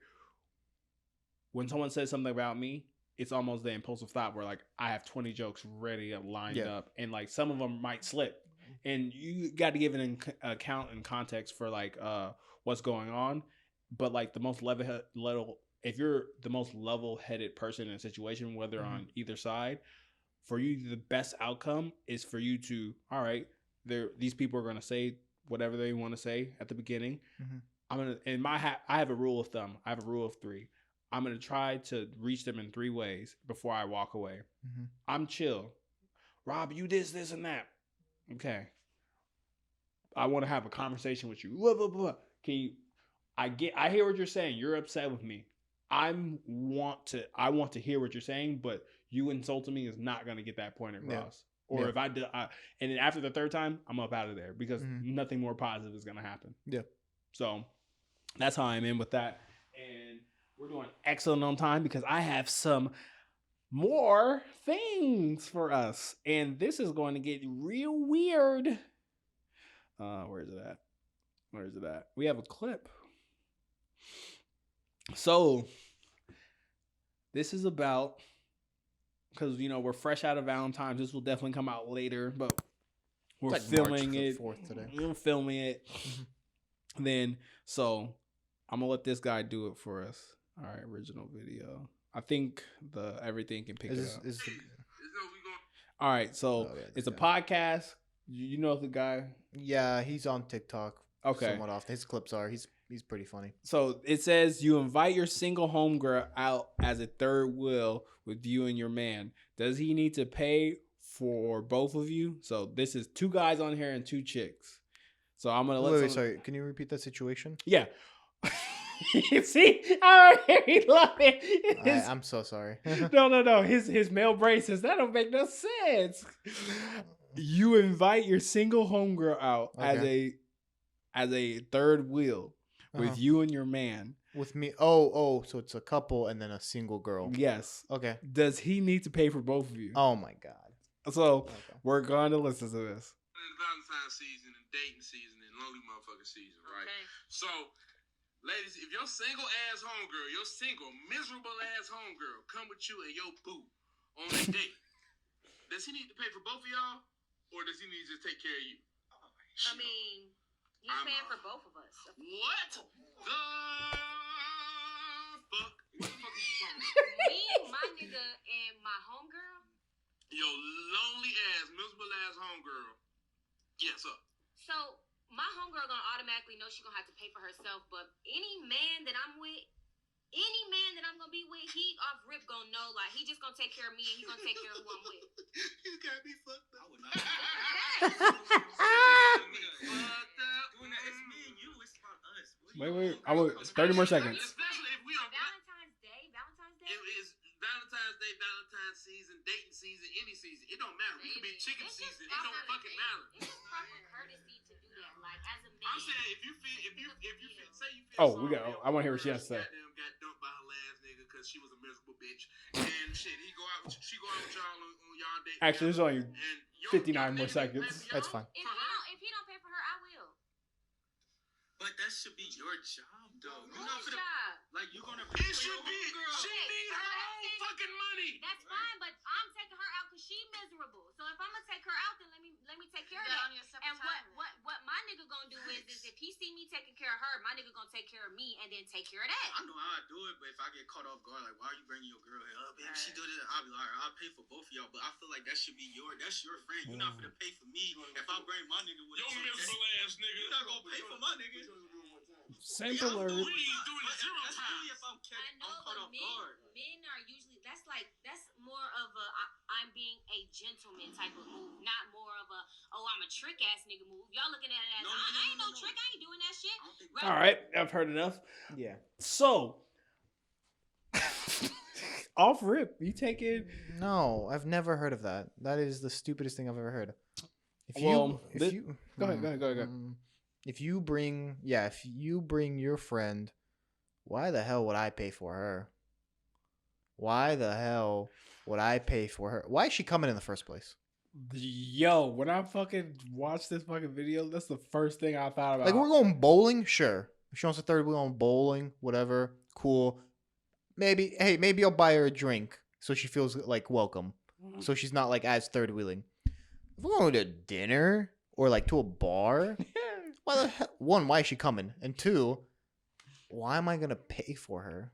when someone says something about me, it's almost the impulsive thought where like I have 20 jokes ready lined up, and like some of them might slip, and you got to give an account and context for like what's going on. But like the most if you're the most level-headed person in a situation, whether on either side, for you the best outcome is for you to, all right, these people are gonna say whatever they want to say at the beginning. I'm gonna I have a rule of thumb. I have a rule of 3. I'm going to try to reach them in 3 ways before I walk away. I'm chill. Rob, you this, and that. Okay. I want to have a conversation with you. Blah, blah, blah. I hear what you're saying. You're upset with me. I want to hear what you're saying, but you insulting me is not going to get that point across. Or if I do, and then after the 3rd time, I'm up out of there because nothing more positive is going to happen. Yeah. So that's how I'm in with that. And we're doing excellent on time because I have some more things for us. And this is going to get real weird. Where is it at? We have a clip. So this is about, because, we're fresh out of Valentine's. This will definitely come out later, but we're like filming it. Today. We're filming it. Then, so I'm going to let this guy do it for us. All right, original video. I think everything can pick it up. All right, so it's a podcast. You know the guy? Yeah, he's on TikTok. Okay. Somewhat often. His clips are. He's pretty funny. So it says you invite your single homegirl out as a third wheel with you and your man. Does he need to pay for both of you? So this is 2 guys on here and 2 chicks. So I'm gonna wait, sorry. Can you repeat that situation? Yeah. See, I already love it. I'm so sorry. No. His male brain says that don't make no sense. You invite your single homegirl out as a third wheel with you and your man. With me? Oh, so it's a couple and then a single girl. Yes. Okay. Does he need to pay for both of you? Oh my God. So we're going to listen to this. It's Valentine's season and dating season and lonely motherfucker season, right? Okay. So, ladies, if your single ass homegirl, your single miserable ass homegirl come with you and your boo on a date, does he need to pay for both of y'all, or does he need to just take care of you? I mean, he's paying for both of us. What the fuck? What the fuck is you talking about? Me, my nigga, and my homegirl. Your lonely ass, miserable ass homegirl. Yes, sir. So my homegirl gonna automatically know she gonna have to pay for herself, but any man that I'm with, any man that I'm gonna be with, he off rip gonna know, like, he just gonna take care of me and he gonna take care of who I'm with. You gotta be fucked up. I would not. It's me and you. It's about us. Wait. I will 30 more seconds. Especially if we on Valentine's Day. It is Valentine's Day, Valentine's season, dating season, any season. It don't matter. It could be chicken season. It don't fucking matter. It's proper courtesy to do that. Like, as a man. I'm saying if you feel, say you feel. Oh, I want to hear what she has to say. Goddamn got dumped by her last nigga because she was a miserable bitch, and shit. She go out with y'all on y'all date. Actually, there's only 59 more seconds. That's fine. If he don't pay for her, I will. But that should be your job, though. Whose job? Like, you're gonna pay for your homegirl. She need her own fucking money. That's fine, but I'm taking her out because she's miserable. So if I'm gonna take her out, then let me take care of that. And what my nigga gonna do is if he see me taking care of her, my nigga gonna take care of me and then take care of that. I know how I do it, but if I get caught off guard, like, why are you bringing your girl here? Oh, baby, she do this. I'll be like, I'll pay for both of y'all, but I feel like that should be that's your friend. You're not gonna pay for me if I bring my nigga with you. Your miserable ass nigga. You're not gonna pay for my nigga. Sample alert. What are you doing at 0 time? I know, but men are usually that's more of a I'm being a gentleman type of move, not more of a I'm a trick ass nigga move. Y'all looking at it as I ain't no trick. I ain't doing that shit. All right, I've heard enough. Yeah. So, off rip. You take it. No, I've never heard of that. That is the stupidest thing I've ever heard. Go ahead. If you bring your friend, why the hell would I pay for her? Why the hell would I pay for her? Why is she coming in the first place? Yo, when I fucking watched this fucking video, that's the first thing I thought about. Like, we're going bowling? Sure. If she wants a third wheel on bowling, whatever, cool. Maybe I'll buy her a drink so she feels like welcome. So she's not like as third wheeling. If we're going to dinner or like to a bar, why the hell? One, why is she coming? And two, why am I gonna pay for her?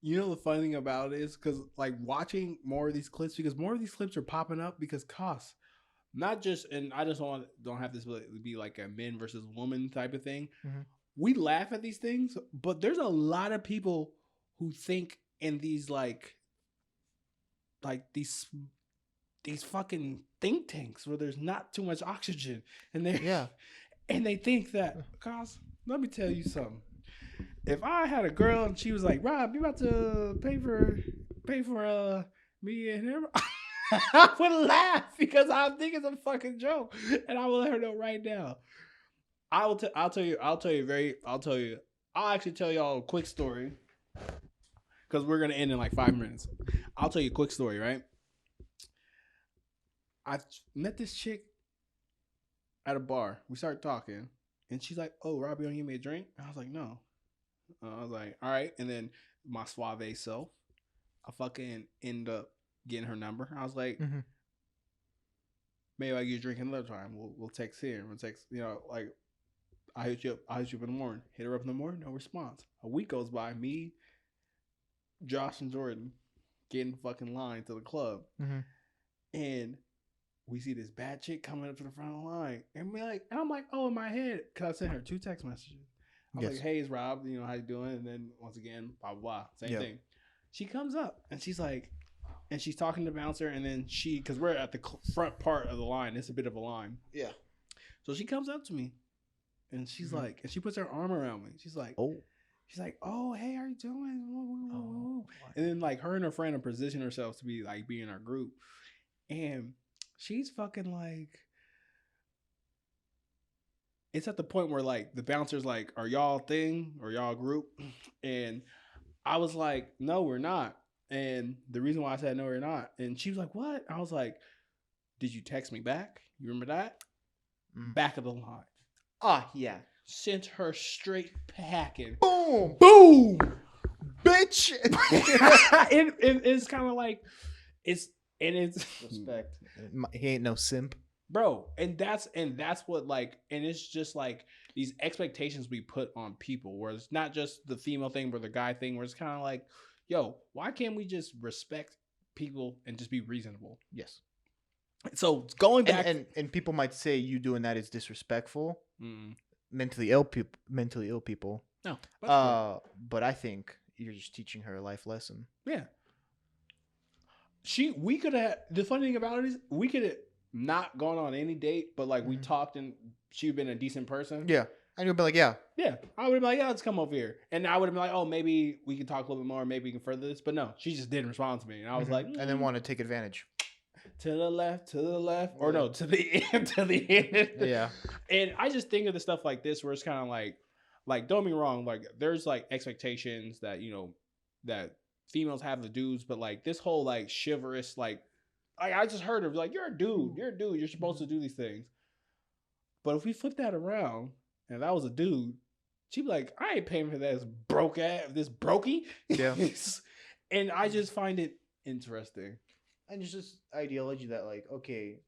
You know the funny thing about it is because like watching more of these clips, because more of these clips are popping up because costs. Not just, and I just don't have this be like a men versus woman type of thing. Mm-hmm. We laugh at these things, but there's a lot of people who think in these like these fucking think tanks where there's not too much oxygen, and they think that, cause let me tell you something. If I had a girl and she was like, Rob, you about to pay for me and him, I would laugh because I think it's a fucking joke, and I will let her know right now. I'll actually tell y'all a quick story because we're gonna end in like 5 minutes. I'll tell you a quick story, right? I met this chick at a bar. We started talking, and she's like, "Oh, Rob, you want to give me a drink?" And I was like, "No." I was like, "All right." And then my suave self, I fucking end up getting her number. I was like, "Maybe I get you a drink another time. We'll text here. We'll text, like I hit you up in the morning. Hit her up in the morning, no response. A week goes by. Me, Josh, and Jordan getting fucking line to the club, and we see this bad chick coming up to the front of the line, and I'm like, oh, in my head, because I sent her 2 text messages. I was like, hey, it's Rob, how you doing? And then once again, blah, blah, blah, same thing. She comes up, and she's like, and she's talking to the bouncer, and then because we're at the front part of the line, it's a bit of a line. Yeah. So she comes up to me, and she's like, and she puts her arm around me. She's like, oh, hey, how you doing? And then like her and her friend are positioning herself to be like be in our group, and she's fucking like, it's at the point where like the bouncer's like, are y'all a thing or y'all a group? And I was like, no, we're not. And the reason why I said no, we're not. And she was like, what? I was like, did you text me back? You remember that? Back of the line. Ah, yeah. Sent her straight packing. Boom. Boom. Bitch. It's kind of like, it's respect. He ain't no simp. Bro, and that's what like, and it's just like these expectations we put on people where it's not just the female thing or the guy thing, where it's kind of like, yo, why can't we just respect people and just be reasonable? Yes. So going back, and people might say you doing that is disrespectful. Mentally ill people. No. But I think you're just teaching her a life lesson. Yeah. We could have. The funny thing about it is we could have not gone on any date, but like we talked and she'd been a decent person. Yeah. And you'd be like, yeah. Yeah. I would have been like, yeah, let's come over here. And I would have been like, oh, maybe we can talk a little bit more. Maybe we can further this. But no, she just didn't respond to me. And I was like, and then want to take advantage. To the left, or no, to the end, Yeah. And I just think of the stuff like this where it's kind of like, don't be wrong. Like there's like expectations that, that females have the dudes, but like this whole like chivalrous, like I just heard her like, you're a dude, you're supposed to do these things. But if we flip that around and that was a dude, she'd be like, I ain't paying for this brokey. Yeah. And I just find it interesting. And it's just ideology that like, okay,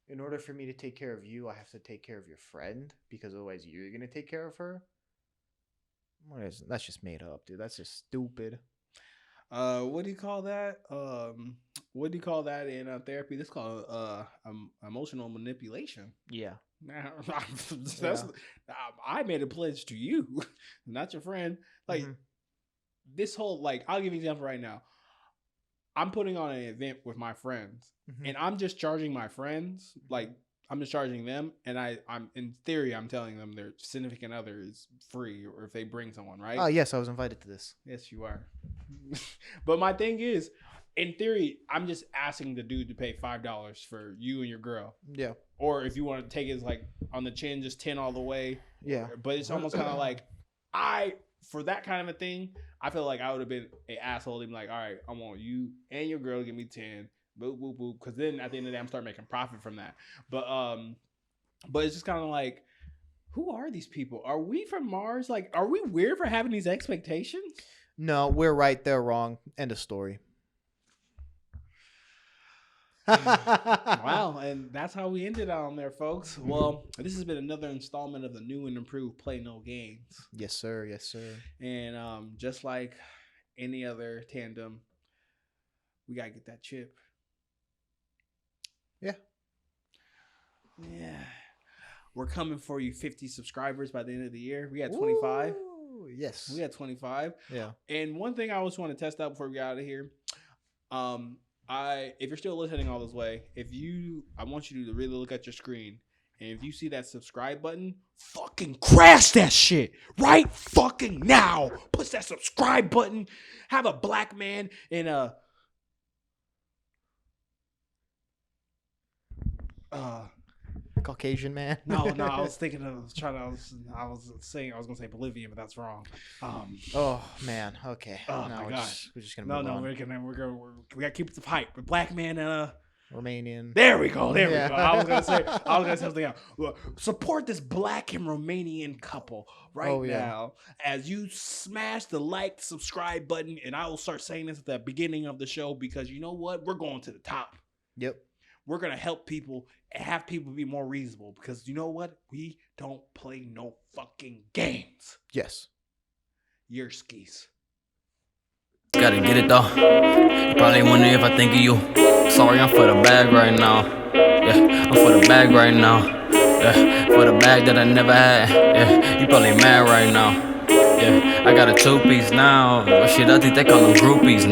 in order for me to take care of you, I have to take care of your friend because otherwise you're going to take care of her. That's just made up, dude. That's just stupid. What do you call that? What do you call that in therapy? This is called emotional manipulation. Yeah. I made a pledge to you, not your friend. Like this whole like, I'll give you an example right now. I'm putting on an event with my friends, and I'm just charging my friends. Like I'm just charging them, and I'm in theory, I'm telling them their significant other is free, or if they bring someone, right? Oh yes, I was invited to this. Yes, you are. But my thing is, in theory, I'm just asking the dude to pay $5 for you and your girl. Yeah. Or if you want to take it like on the chin, just 10 all the way. Yeah. But it's almost kind of like for that kind of a thing, I feel like I would have been an asshole to be like, all right, I want you and your girl to give me 10. Boop, boop, boop. Because then at the end of the day, I'm starting making profit from that. But it's just kind of like, who are these people? Are we from Mars? Like, are we weird for having these expectations? No, we're right. They're wrong. End of story. Wow, and that's how we ended on there, folks. Well, this has been another installment of the new and improved Play No Games. Yes, sir. Yes, sir. And just like any other tandem, we gotta get that chip. Yeah. Yeah. We're coming for you 50 subscribers by the end of the year. We got 25. Ooh, yes. We got 25. Yeah. And one thing I always want to test out before we get out of here, if you're still listening all this way, I want you to really look at your screen, and if you see that subscribe button, fucking crash that shit right fucking now. Push that subscribe button. Have a black man in a Caucasian man. no, I was thinking of I was gonna say Bolivian, but that's wrong. Oh man. Okay. Oh no, my gosh. we're just gonna move on. We gotta keep it to pipe. The black man and a Romanian. There we go. Yeah. I was gonna say something else. Look, support this black and Romanian couple right now as you smash the like, subscribe button, and I will start saying this at the beginning of the show because you know what? We're going to the top. Yep. We're gonna help people and have people be more reasonable because you know what? We don't play no fucking games. Yes. Your skis. Gotta get it though. You probably wonder if I think of you. Sorry, I'm for the bag right now. Yeah, I'm for the bag right now. Yeah, for the bag that I never had. Yeah, you probably mad right now. Yeah, I got a 2-piece now. Shit, I think they call them groupies.